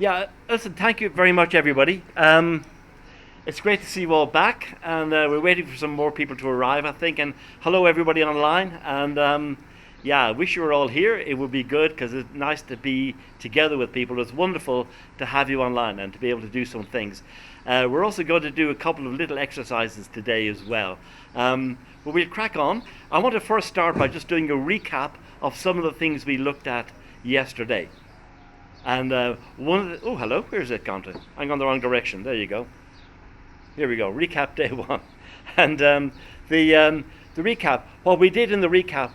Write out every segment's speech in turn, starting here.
Yeah, listen, thank you very much, everybody. It's great to see you all back, and we're waiting for some more people to arrive, I think. And hello, everybody online. And yeah, I wish you were all here. It would be good because it's nice to be together with people. It's wonderful to have you online and to be able to do some things. We're also going to do a couple of little exercises today as well. But we'll crack on. I want to first start by just doing a recap of some of the things we looked at yesterday. And one of the, oh, hello, where's it gone to? I'm going the wrong direction. There you go. Here we go. Recap day one. And the recap, what we did in the recap,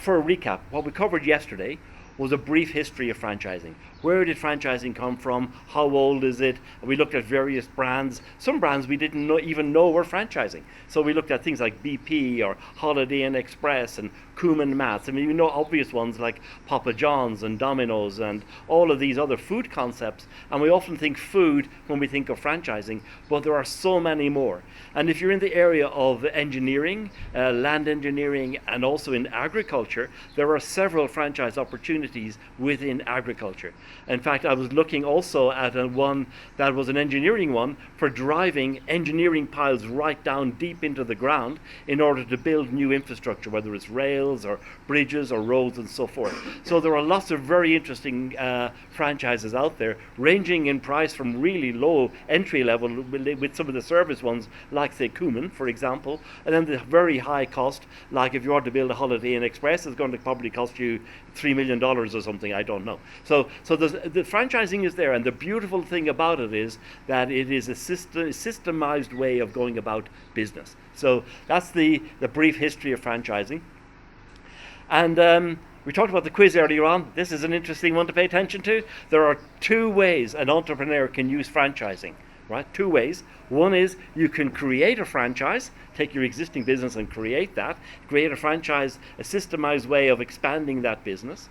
for a recap, what we covered yesterday was a brief history of franchising. Where did franchising come from? How old is it? We looked at various brands. Some brands we didn't even know were franchising. So we looked at things like BP or Holiday Inn Express and Cumin Mats. I mean, you know obvious ones like Papa John's and Domino's and all of these other food concepts. And we often think food when we think of franchising, but there are so many more. And if you're in the area of engineering, land engineering, and also in agriculture, there are several franchise opportunities within agriculture. In fact, I was looking also at one that was an engineering one for driving engineering piles right down deep into the ground in order to build new infrastructure, whether it's rails or bridges or roads and so forth. So there are lots of very interesting franchises out there, ranging in price from really low entry level with some of the service ones, like say Cumin, for example, and then the very high cost, like if you want to build a Holiday Inn Express, it's going to probably cost you $3 million or something, I don't know. So the franchising is there, and the beautiful thing about it is that it is a systemized way of going about business. So that's the brief history of franchising. And we talked about the quiz earlier on. This is an interesting one to pay attention to. There are two ways an entrepreneur can use franchising, right? Two ways. One is you can create a franchise, take your existing business and create a franchise, a systemized way of expanding that business.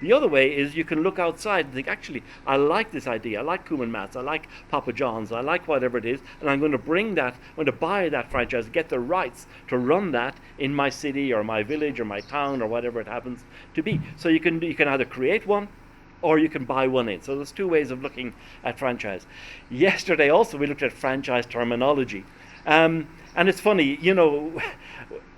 The other way is you can look outside and think, actually, I like this idea. I like Cumin Mats. I like Papa John's. I like whatever it is. And I'm going to buy that franchise, get the rights to run that in my city or my village or my town or whatever it happens to be. So you can either create one or you can buy one in. So there's two ways of looking at franchise. Yesterday also we looked at franchise terminology. And it's funny,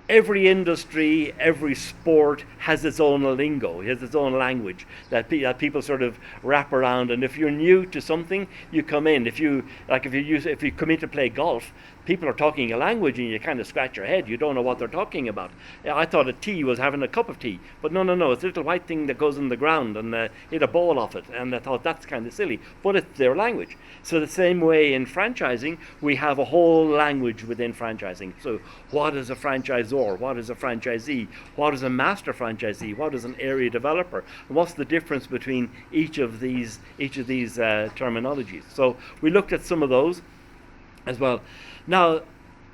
every industry, every sport has its own lingo, it has its own language that people sort of wrap around. And if you're new to something, you come in. If you come in to play golf, people are talking a language and you kind of scratch your head. You don't know what they're talking about. I thought a tea was having a cup of tea, but no, it's a little white thing that goes in the ground and hit a ball off it. And I thought that's kind of silly, but it's their language. So the same way in franchising, we have a whole language within franchising. So what is a franchisor? What is a franchisee? What is a master franchisee? What is an area developer? And what's the difference between each of these terminologies? So we looked at some of those as well. Now,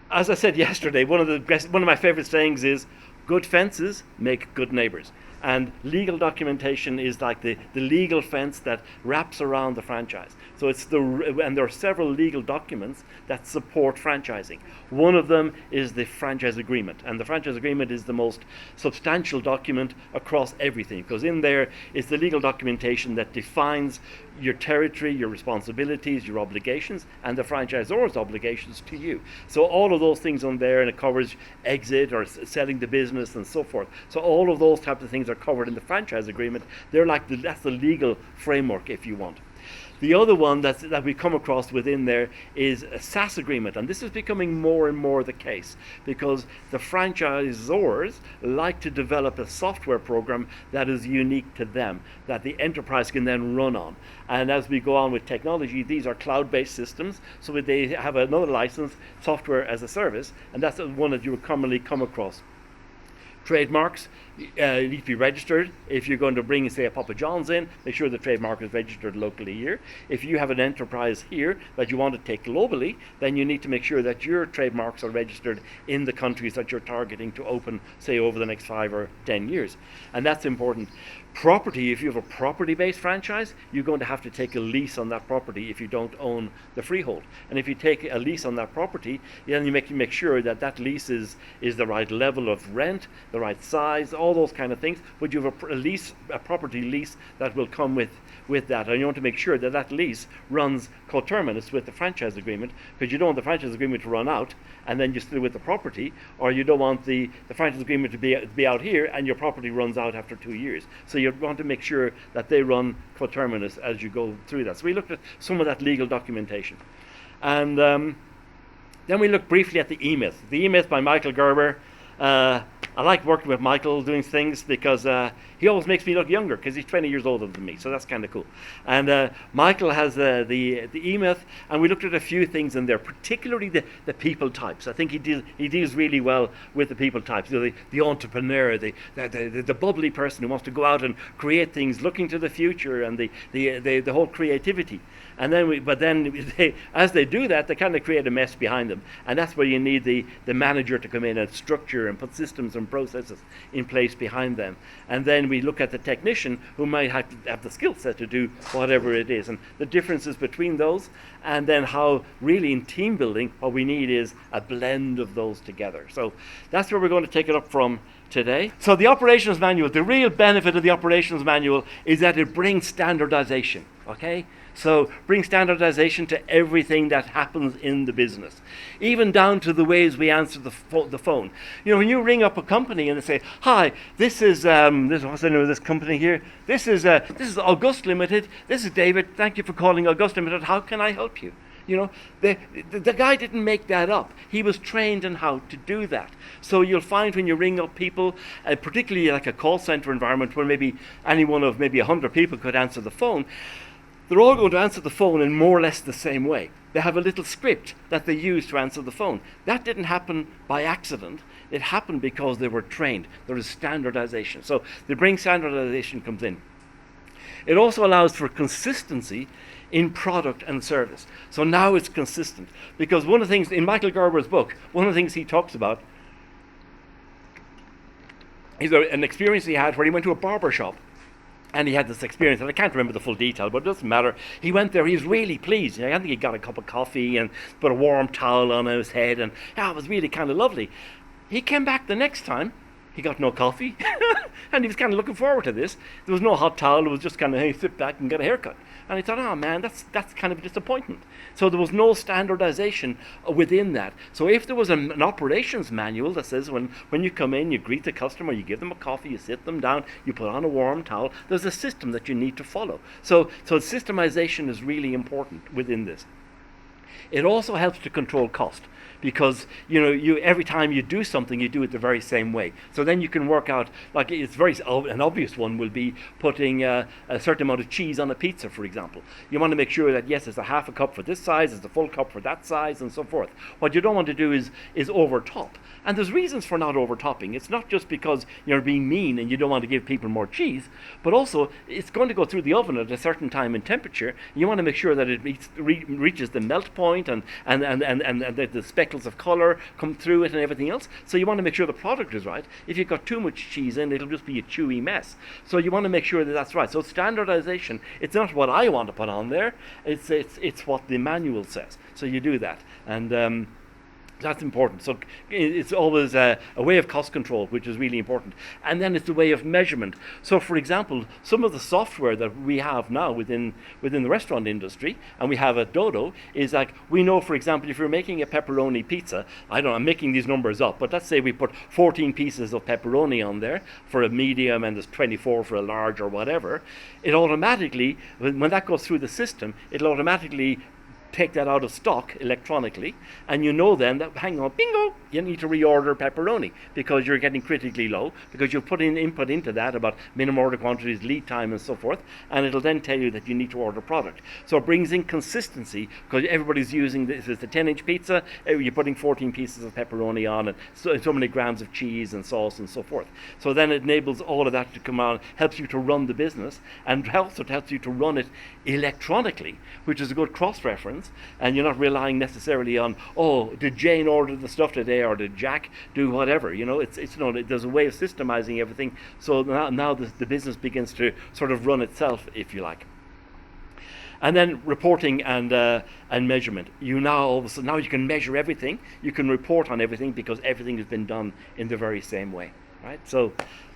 as I said yesterday, one of my favorite sayings is, good fences make good neighbors. And legal documentation is like the legal fence that wraps around the franchise. So and there are several legal documents that support franchising. One of them is the franchise agreement, and the franchise agreement is the most substantial document across everything, because in there is the legal documentation that defines your territory, your responsibilities, your obligations, and the franchisor's obligations to you. So all of those things on there, and it covers exit or selling the business and so forth. So all of those types of things are covered in the franchise agreement. That's the legal framework, if you want. The other one that we come across within there is a SaaS agreement, and this is becoming more and more the case because the franchisors like to develop a software program that is unique to them, that the enterprise can then run on. And as we go on with technology, these are cloud-based systems, so they have another license, software as a service, and that's one that you would commonly come across. Trademarks need to be registered. If you're going to bring, say, a Papa John's in, make sure the trademark is registered locally here. If you have an enterprise here that you want to take globally, then you need to make sure that your trademarks are registered in the countries that you're targeting to open, say, over the next 5 or 10 years. And that's important. Property, if you have a property-based franchise, you're going to have to take a lease on that property if you don't own the freehold. And if you take a lease on that property, then you make sure that that lease is the right level of rent, the right size, all those kind of things. But you have a property lease that will come with with that, and you want to make sure that that lease runs coterminous with the franchise agreement, because you don't want the franchise agreement to run out and then you're still with the property, or you don't want the franchise agreement to be out here and your property runs out after 2 years. So you want to make sure that they run coterminous as you go through that. So we looked at some of that legal documentation. And then we looked briefly at the E-Myth. The E-Myth by Michael Gerber. I like working with Michael doing things because he always makes me look younger because he's 20 years older than me, so that's kind of cool. And Michael has the E-Myth, and we looked at a few things in there, particularly the people types. I think he deals really well with the people types. You know, the entrepreneur, the bubbly person who wants to go out and create things, looking to the future, and the whole creativity. And then as they do that, they kind of create a mess behind them, and that's where you need the manager to come in and structure and put systems and processes in place behind them. And then we look at the technician, who might have to have the skill set to do whatever it is, and the differences between those, and then how really in team building what we need is a blend of those together. So that's where we're going to take it up from today. So the operations manual, the real benefit of the operations manual is that it brings standardization, okay? So bring standardization to everything that happens in the business, even down to the ways we answer the phone. You know, when you ring up a company and they say, "Hi, this is what's the name of this company here? This is August Limited. This is David. Thank you for calling August Limited. How can I help you?" You know, the guy didn't make that up. He was trained in how to do that. So you'll find when you ring up people, particularly like a call center environment where maybe any one of maybe 100 people could answer the phone, they're all going to answer the phone in more or less the same way. They have a little script that they use to answer the phone. That didn't happen by accident. It happened because they were trained. There is standardization. So the bring standardization comes in. It also allows for consistency in product and service. So now it's consistent. Because one of the things in Michael Gerber's book, one of the things he talks about is an experience he had where he went to a barber shop. And he had this experience, and I can't remember the full detail, but it doesn't matter. He went there, he was really pleased. I think he got a cup of coffee and put a warm towel on his head, and it was really kind of lovely. He came back the next time, he got no coffee, and he was kind of looking forward to this. There was no hot towel, it was just kind of, hey, sit back and get a haircut. And he thought, oh man, that's kind of a disappointment. So there was no standardization within that. So if there was an operations manual that says when you come in, you greet the customer, you give them a coffee, you sit them down, you put on a warm towel, there's a system that you need to follow. So systemization is really important within this. It also helps to control cost, because you every time you do something, you do it the very same way. So then you can work out, like an obvious one will be putting a certain amount of cheese on a pizza, for example. You want to make sure that yes, it's a half a cup for this size, it's a full cup for that size, and so forth. What you don't want to do is overtop. And there's reasons for not overtopping. It's not just because you're being mean and you don't want to give people more cheese, but also it's going to go through the oven at a certain time and temperature. You want to make sure that it reaches the melt point and the speckles of color come through it and everything else. So you want to make sure the product is right. If you've got too much cheese in, it'll just be a chewy mess. So you want to make sure that that's right. So standardization, it's not what I want to put on there, it's what the manual says. So you do that. And that's important. So it's always a way of cost control, which is really important. And then it's a way of measurement. So for example, some of the software that we have now within the restaurant industry, and we have at Dodo, is like, we know, for example, if you're making a pepperoni pizza, I'm making these numbers up, but let's say we put 14 pieces of pepperoni on there for a medium and there's 24 for a large or whatever, it automatically, when that goes through the system, it'll automatically take that out of stock electronically, and you know then that, hang on, bingo, you need to reorder pepperoni because you're getting critically low, because you've put in input into that about minimum order quantities, lead time, and so forth, and it'll then tell you that you need to order product. So it brings in consistency, because everybody's using this. It's a 10-inch pizza, you're putting 14 pieces of pepperoni on, and so many grams of cheese and sauce and so forth. So then it enables all of that to come on, helps you to run the business, and also helps you to run it electronically, which is a good cross-reference. And you're not relying necessarily on, oh, did Jane order the stuff today, or did Jack do whatever? There's a way of systemizing everything. So now the business begins to sort of run itself, if you like. And then reporting and measurement. Now you can measure everything. You can report on everything because everything has been done in the very same way, right? So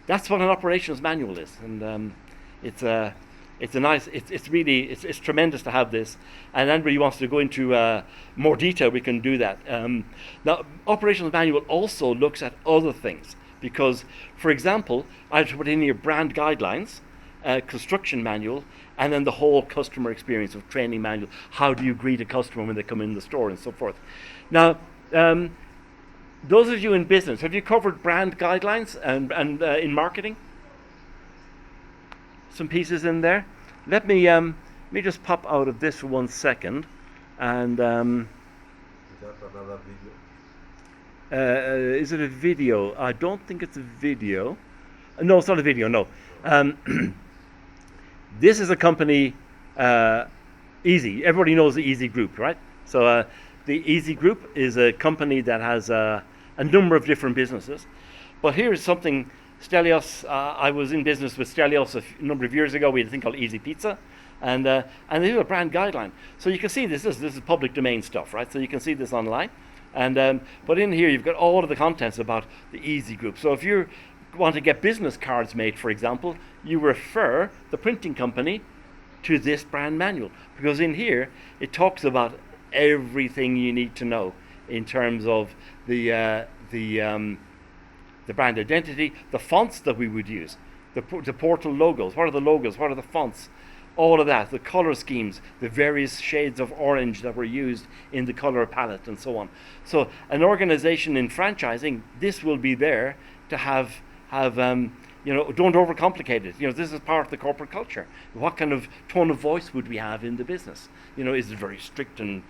that's what an operations manual is, and It's a nice. It's really it's tremendous to have this. And anybody who wants to go into more detail, we can do that. Now, operations manual also looks at other things because, for example, I have to put in here brand guidelines, construction manual, and then the whole customer experience of training manual. How do you greet a customer when they come in the store and so forth? Now, those of you in business, have you covered brand guidelines and in marketing? Some pieces in there. Let me just pop out of this for 1 second, and Is that another video? is it a video? I don't think it's a video. No, it's not a video. No. This is a company, Easy. Everybody knows the Easy Group, right? So the Easy Group is a company that has a number of different businesses. But here is something. Stelios, I was in business with Stelios a number of years ago. We had a thing called Easy Pizza, and they do a brand guideline. So you can see this is public domain stuff, right? So you can see this online, and but in here you've got all of the contents about the Easy Group. So if you want to get business cards made, for example, you refer the printing company to this brand manual, because in here it talks about everything you need to know in terms of the brand identity, the fonts that we would use, the portal logos, what are the logos, what are the fonts, all of that, the color schemes, the various shades of orange that were used in the color palette and so on. So an organization in franchising, this will be there to have don't overcomplicate it. This is part of the corporate culture. What kind of tone of voice would we have in the business? Is it very strict and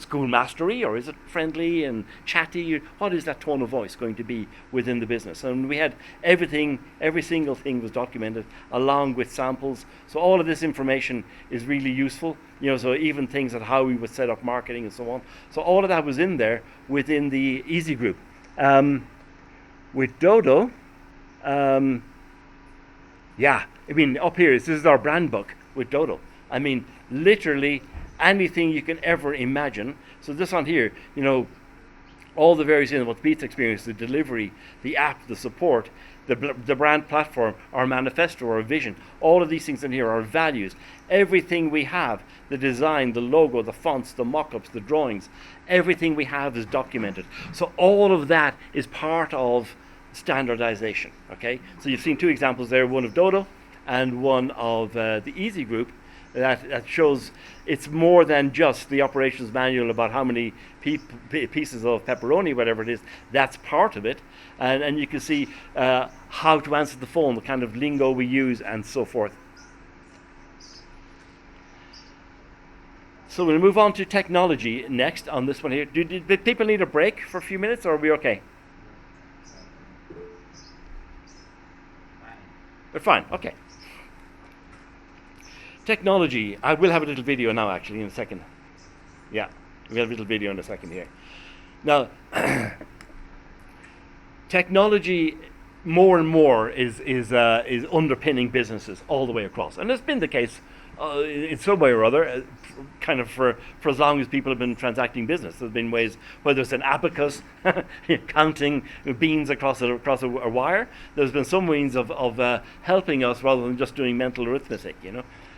schoolmastery, or is it friendly and chatty? What is that tone of voice going to be within the business? And we had everything, every single thing was documented along with samples. So all of this information is really useful. So even things like how we would set up marketing and so on. So all of that was in there within the Easy Group. With Dodo, up here, this is our brand book with Dodo. Literally anything you can ever imagine. So this on here, all the various things about the pizza experience, the delivery, the app, the support, the brand platform, our manifesto, our vision, all of these things in here, our values, everything we have, the design, the logo, the fonts, the mock-ups, the drawings, everything we have is documented. So all of that is part of standardization, okay? So you've seen two examples there, one of Dodo and one of the Easy Group, that shows it's more than just the operations manual about how many pieces of pepperoni, whatever it is. That's part of it, and you can see how to answer the phone, the kind of lingo we use, and so forth. So we'll move on to technology next on this one here. Did people need a break for a few minutes, or are we okay? They're fine, okay. Technology. I will have a little video now, actually, in a second. Yeah, we have a little video in a second here. Now, technology more and more is underpinning businesses all the way across, and it's been the case in some way or other, kind of for as long as people have been transacting business. There's been ways, whether it's an abacus, counting beans across a wire. There's been some means of helping us rather than just doing mental arithmetic,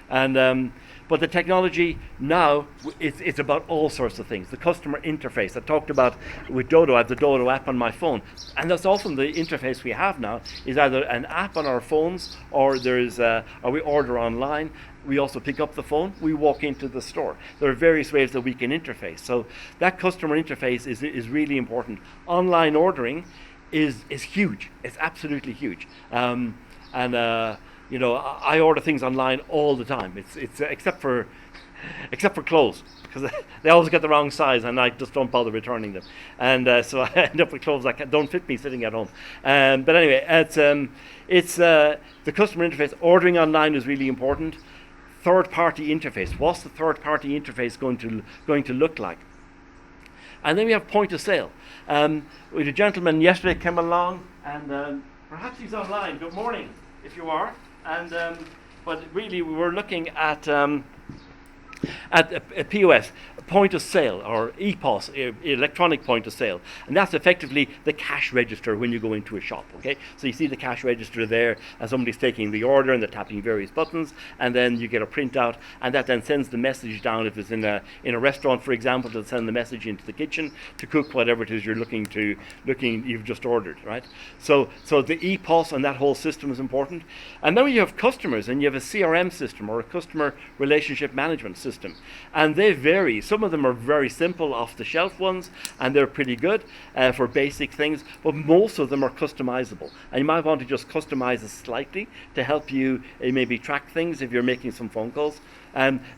And but the technology now, it's about all sorts of things. The customer interface I talked about with Dodo. I have the Dodo app on my phone, and that's often the interface we have now is either an app on our phones, or or we order online. We also pick up the phone. We walk into the store. There are various ways that we can interface. So that customer interface is really important. Online ordering is huge. It's absolutely huge. I order things online all the time. It's except for clothes, because they always get the wrong size, and I just don't bother returning them. And so I end up with clothes that don't fit me sitting at home. But anyway, it's the customer interface. Ordering online is really important. Third-party interface. What's the third-party interface going to look like? And then we have point of sale. We had a gentleman yesterday came along, and perhaps he's online. Good morning, if you are. And but really, we were looking at a POS, point of sale, or EPOS, electronic point of sale, and that's effectively the cash register when you go into a shop. Okay, so you see the cash register there, and somebody's taking the order, and they're tapping various buttons, and then you get a printout, and that then sends the message down. If it's in a restaurant, for example, it'll send the message into the kitchen to cook whatever it is you've just ordered, right? So the EPOS and that whole system is important. And then you have customers, and you have a CRM system, or a customer relationship management system, and they vary. Some of them are very simple, off-the-shelf ones, and they're pretty good for basic things, but most of them are customizable, and you might want to just customize it slightly to help you maybe track things if you're making some phone calls.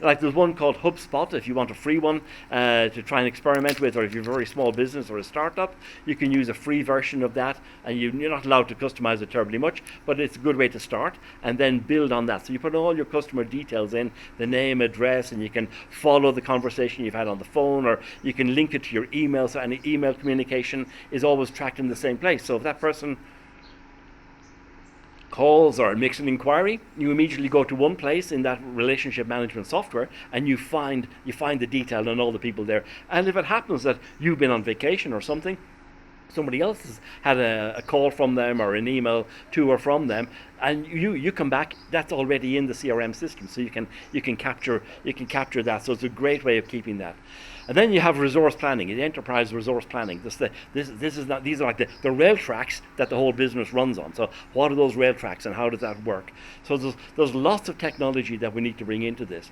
Like there's one called HubSpot, if you want a free one to try and experiment with, or if you're a very small business or a startup, you can use a free version of that, and you're not allowed to customize it terribly much, but it's a good way to start and then build on that. So you put all your customer details in, the name, address, and you can follow the conversation you've had on the phone, or you can link it to your email, so any email communication is always tracked in the same place. So if that person calls or makes an inquiry, you immediately go to one place in that relationship management software, and you find the detail on all the people there. And if it happens that you've been on vacation or something, somebody else has had a call from them or an email to or from them, and you come back, that's already in the CRM system, so you can capture that. So it's a great way of keeping that. And then you have resource planning, the enterprise resource planning. These are like the rail tracks that the whole business runs on. So what are those rail tracks, and how does that work? So there's lots of technology that we need to bring into this.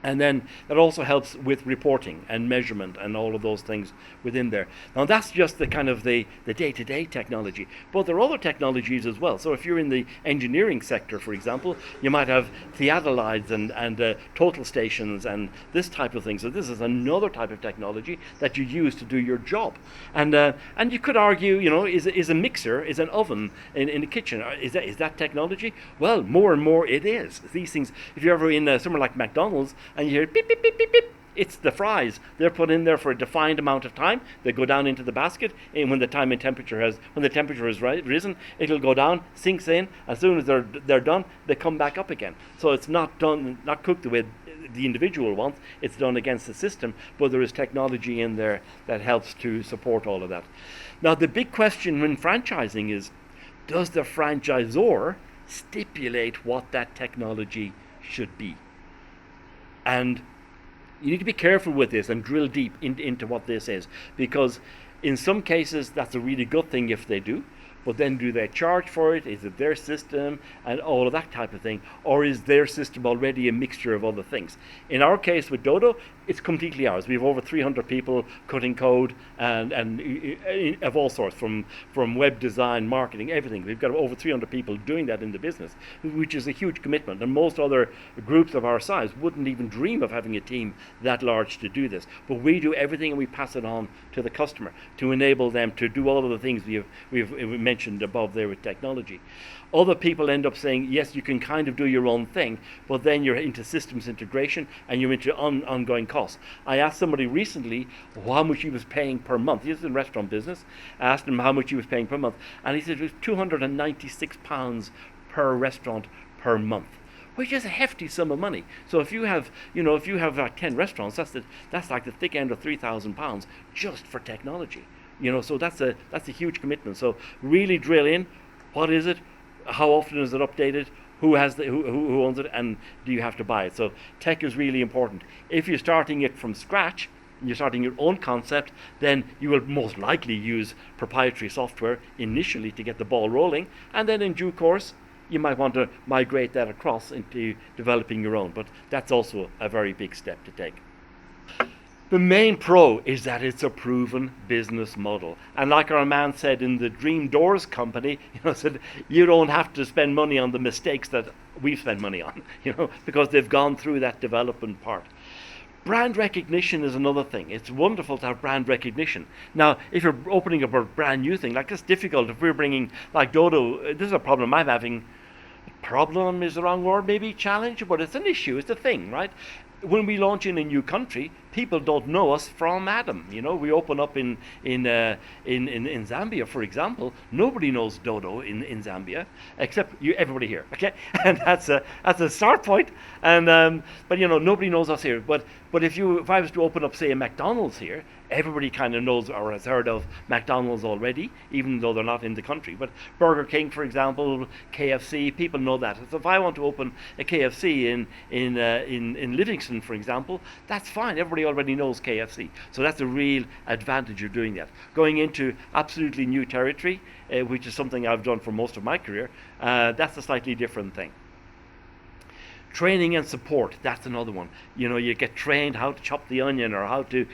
And then it also helps with reporting and measurement and all of those things within there. Now that's just the kind of the day-to-day technology, but there are other technologies as well. So if you're in the engineering sector, for example, you might have theodolites and total stations and this type of thing. So this is another type of technology that you use to do your job. And you could argue, is a mixer, is an oven in the kitchen, is that technology? Well, more and more it is. These things, if you're ever in somewhere like McDonald's, and you hear beep, beep, beep, beep, beep, it's the fries. They're put in there for a defined amount of time. They go down into the basket, and when the temperature has risen, it'll go down, sinks in. As soon as they're done, they come back up again. So it's not cooked the way the individual wants. It's done against the system, but there is technology in there that helps to support all of that. Now, the big question when franchising is, does the franchisor stipulate what that technology should be? And you need to be careful with this and drill deep into what this is, because in some cases that's a really good thing if they do, but then do they charge for it? Is it their system and all of that type of thing? Or is their system already a mixture of other things? In our case with Dodo, it's completely ours. We have over 300 people cutting code and of all sorts, from web design, marketing, everything. We've got over 300 people doing that in the business, which is a huge commitment. And most other groups of our size wouldn't even dream of having a team that large to do this. But we do everything, and we pass it on to the customer to enable them to do all of the things we've mentioned above there with technology. Other people end up saying, yes, you can kind of do your own thing, but then you're into systems integration and you're into ongoing costs. I asked somebody recently how much he was paying per month. He was in restaurant business. I asked him how much he was paying per month, and he said it was £296 per restaurant per month, which is a hefty sum of money. So if you have 10 restaurants, that's like the thick end of £3,000 just for technology. So that's a huge commitment. So really drill in. What is it? How often is it updated? Who owns it? And do you have to buy it? So tech is really important. If you're starting it from scratch, and you're starting your own concept, then you will most likely use proprietary software initially to get the ball rolling, and then in due course you might want to migrate that across into developing your own. But that's also a very big step to take. The main pro is that it's a proven business model. And like our man said in the Dream Doors company, said you don't have to spend money on the mistakes that we've spent money on, because they've gone through that development part. Brand recognition is another thing. It's wonderful to have brand recognition. Now, if you're opening up a brand new thing, like it's difficult if we're bringing, like Dodo, this is a problem I'm having. Problem is the wrong word, maybe challenge, but it's an issue, it's a thing, right? When we launch in a new country, people don't know us from Adam. You know, we open up in Zambia, for example. Nobody knows Dodo in Zambia except you, everybody here. Okay, and that's a start point. And but you know, nobody knows us here. But if I was to open up, say, a McDonald's here, everybody kind of knows or has heard of McDonald's already, even though they're not in the country. But Burger King, for example, KFC, people know that. So if I want to open a KFC in Livingston, for example, that's fine. Everybody already knows KFC. So that's a real advantage of doing that. Going into absolutely new territory, which is something I've done for most of my career, that's a slightly different thing. Training and support, that's another one. You know, you get trained how to chop the onion or how to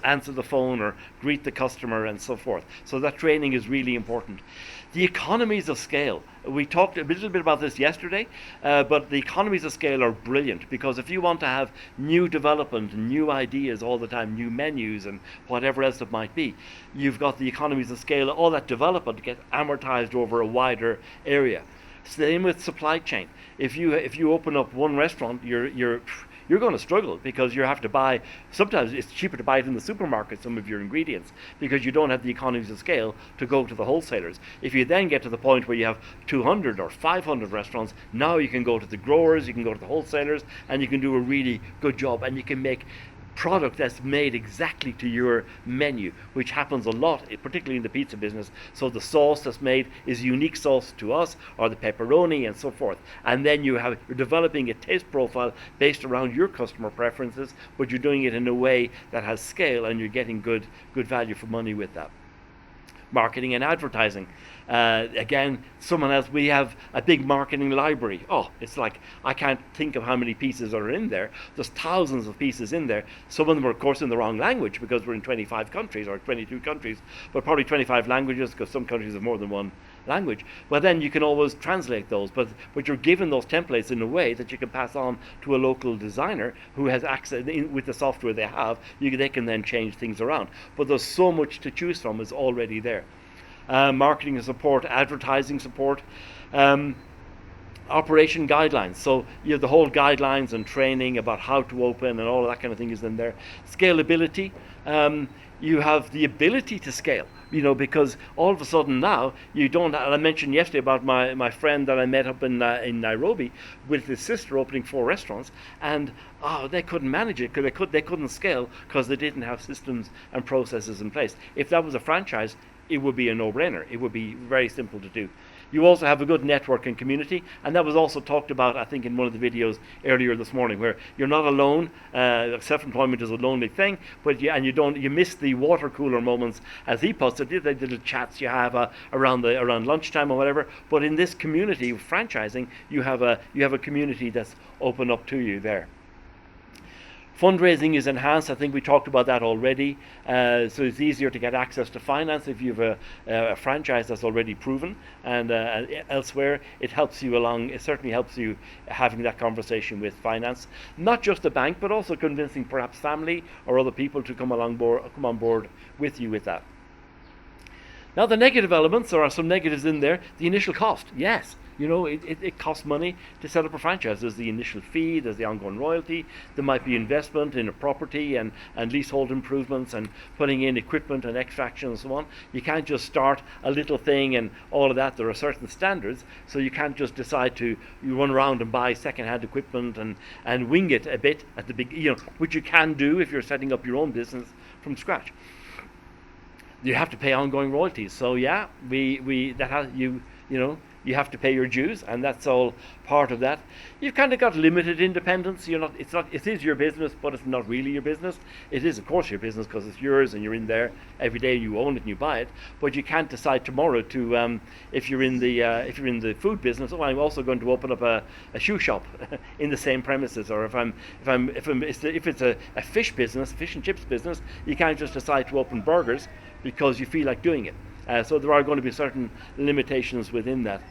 answer the phone or greet the customer and so forth. So that training is really important. The economies of scale. We talked a little bit about this yesterday, but the economies of scale are brilliant, because if you want to have new development, new ideas all the time, new menus and whatever else it might be, you've got the economies of scale. All that development gets amortized over a wider area. Same with supply chain. If you open up one restaurant, you're going to struggle, because you have to buy. Sometimes it's cheaper to buy it in the supermarket, some of your ingredients, because you don't have the economies of scale to go to the wholesalers. If you then get to the point where you have 200 or 500 restaurants, now you can go to the growers, you can go to the wholesalers, and you can do a really good job, and you can make product that's made exactly to your menu, which happens a lot, particularly in the pizza business. So the sauce that's made is unique sauce to us, or the pepperoni and so forth. And then you're developing a taste profile based around your customer preferences, but you're doing it in a way that has scale, and you're getting good value for money with that. Marketing and advertising. Again, someone else, we have a big marketing library. Oh, it's like, I can't think of how many pieces are in there. There's thousands of pieces in there. Some of them are, of course, in the wrong language, because we're in 25 countries or 22 countries, but probably 25 languages, because some countries have more than one language. Well, then you can always translate those, but you're given those templates in a way that you can pass on to a local designer who has access with the software they have. They can then change things around. But there's so much to choose from is already there. Marketing and support, advertising support, operation guidelines. So you have the whole guidelines and training about how to open and all of that kind of thing is in there. Scalability. You have the ability to scale, you know, because all of a sudden now you don't. And I mentioned yesterday about my friend that I met up in Nairobi with his sister opening 4 restaurants, and they couldn't manage it because they couldn't scale because they didn't have systems and processes in place. If that was a franchise, it would be a no-brainer. It would be very simple to do. You also have a good network and community, and that was also talked about, I think, in one of the videos earlier this morning, where you're not alone. Self-employment is a lonely thing, but you miss the water cooler moments, as he puts it, the little chats you have around lunchtime or whatever. But in this community of franchising, you have a community that's open up to you there. Fundraising is enhanced. I think we talked about that already. So it's easier to get access to finance if you have a franchise that's already proven. And elsewhere, it helps you along. It certainly helps you having that conversation with finance, not just the bank, but also convincing perhaps family or other people to come on board with you with that. Now, the negative elements, there are some negatives in there. The initial cost, yes. You know, it costs money to set up a franchise. There's the initial fee, there's the ongoing royalty, there might be investment in a property and leasehold improvements and putting in equipment and extraction and so on. You can't just start a little thing and all of that. There are certain standards, so you can't just decide you run around and buy second-hand equipment and wing it a bit at the big, you know, which you can do if you're setting up your own business from scratch. You have to pay ongoing royalties. So yeah, you have to pay your dues, and that's all part of that. You've kind of got limited independence. It is your business, but it's not really your business. It is, of course, your business because it's yours and you're in there every day. You own it and you buy it. But you can't decide tomorrow to, if you're in the food business, I'm also going to open up a shoe shop in the same premises. Or if it's a fish business, fish and chips business, you can't just decide to open burgers because you feel like doing it. So there are going to be certain limitations within that.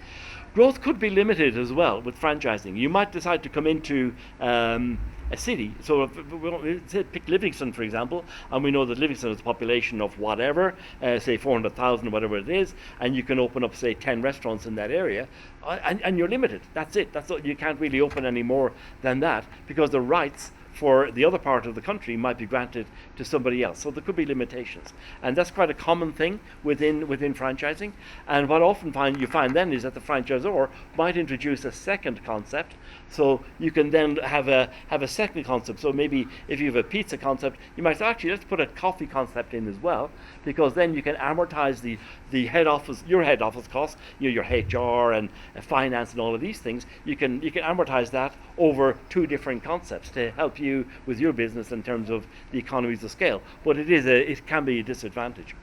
Growth could be limited as well with franchising. You might decide to come into a city. So pick Livingston, for example, and we know that Livingston has a population of whatever, say 400,000 or whatever it is, and you can open up, say, 10 restaurants in that area, and you're limited. That's it. That's all. You can't really open any more than that because the rights for the other part of the country might be granted to somebody else. So there could be limitations, and that's quite a common thing within franchising. And what often you find then is that the franchisor might introduce a second concept, so you can then have a second concept. So maybe if you have a pizza concept, you might say, actually, let's put a coffee concept in as well, because then you can amortize the head office, your head office costs, your HR and finance and all of these things. You can amortize that over two different concepts to help you with your business in terms of the economies of scale. But it can be a disadvantage.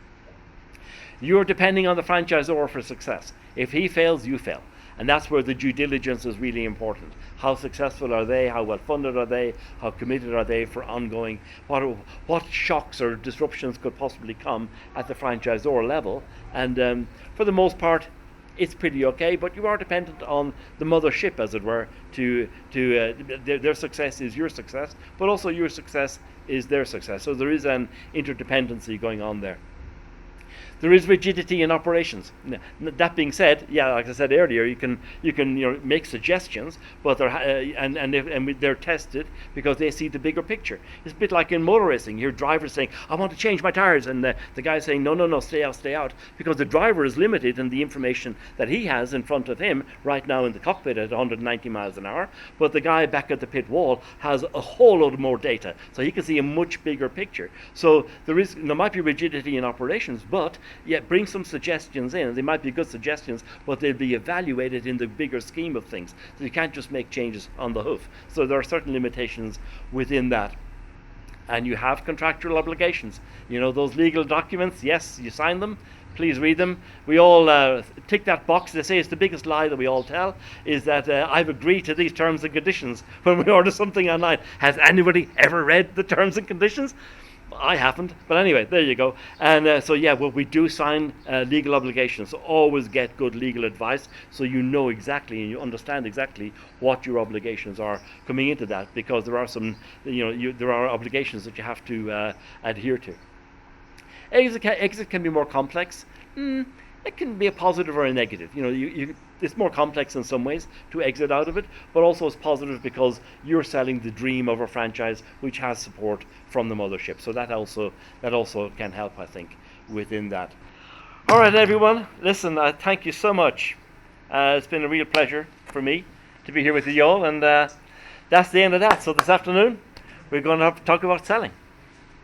You're depending on the franchisor for success. If he fails, you fail. And that's where the due diligence is really important. How successful are they? How well funded are they? How committed are they for ongoing? What shocks or disruptions could possibly come at the franchisor level? And for the most part, it's pretty okay, but you are dependent on the mothership, as it were, to their success is your success, but also your success is their success. So there is an interdependency going on there. There is rigidity in operations. That being said, yeah, like I said earlier, you can make suggestions, but they're tested because they see the bigger picture. It's a bit like in motor racing. Your driver's saying, "I want to change my tires," and the guy's saying, "No, stay out," because the driver is limited in the information that he has in front of him right now in the cockpit at 190 miles an hour. But the guy back at the pit wall has a whole load more data, so he can see a much bigger picture. So there might be rigidity in operations, but yet bring some suggestions in. They might be good suggestions, but they'll be evaluated in the bigger scheme of things. So you can't just make changes on the hoof. So there are certain limitations within that. And you have contractual obligations. Those legal documents, yes, you sign them. Please read them. We all tick that box. They say it's the biggest lie that we all tell, is that I've agreed to these terms and conditions when we order something online. Has anybody ever read the terms and conditions? I haven't, but anyway, there you go. And we do sign legal obligations. So always get good legal advice, so you know exactly and you understand exactly what your obligations are coming into that, because there are there are obligations that you have to adhere to. Exit can be more complex. It can be a positive or a negative. It's more complex in some ways to exit out of it, but also it's positive because you're selling the dream of a franchise which has support from the mothership. So that also can help, I think, within that. All right, everyone. Listen, thank you so much. It's been a real pleasure for me to be here with you all, and that's the end of that. So this afternoon, we're going to talk about selling.